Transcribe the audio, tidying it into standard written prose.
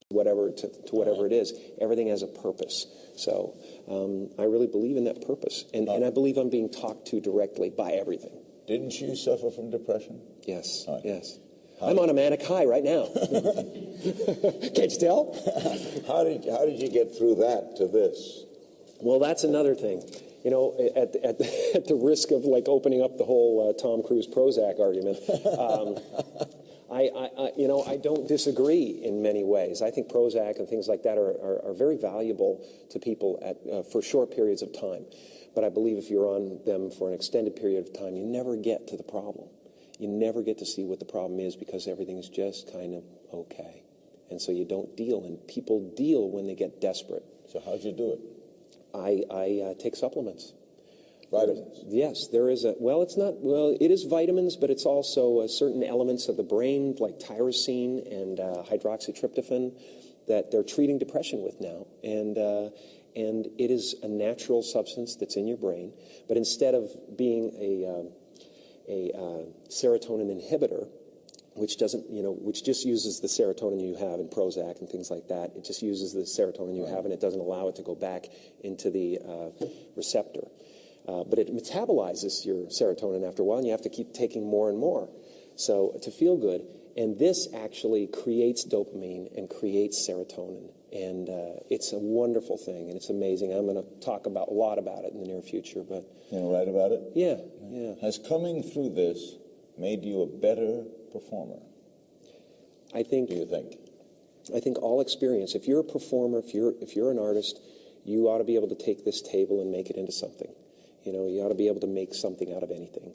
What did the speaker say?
whatever to whatever it is. Everything has a purpose. So I really believe in that purpose. And I believe I'm being talked to directly by everything. Didn't you suffer from depression? Yes, Right. yes. I'm on a manic high right now. Can't you tell? How did you get through that to this? Well, that's another thing. You know, at the risk of like opening up the whole Tom Cruise Prozac argument, I don't disagree in many ways. I think Prozac and things like that are very valuable to people for short periods of time. But I believe if you're on them for an extended period of time, you never get to the problem. You never get to see what the problem is because everything's just kind of okay. And so you don't deal, and people deal when they get desperate. So how'd you do it? I take supplements. Vitamins? Yes, there is it is vitamins, but it's also certain elements of the brain like tyrosine and hydroxytryptophan that they're treating depression with now. And it is a natural substance that's in your brain, but instead of being a serotonin inhibitor, which just uses the serotonin you have in Prozac and things like that. It just uses the serotonin you have, and it doesn't allow it to go back into the receptor. But it metabolizes your serotonin after a while, and you have to keep taking more and more to feel good. And this actually creates dopamine and creates serotonin. And it's a wonderful thing, and it's amazing. I'm going to talk a lot about it in the near future. But you know, write about it? Yeah. Has coming through this made you a better performer? Do you think? I think all experience. If you're a performer, if you're an artist, you ought to be able to take this table and make it into something. You know, you ought to be able to make something out of anything.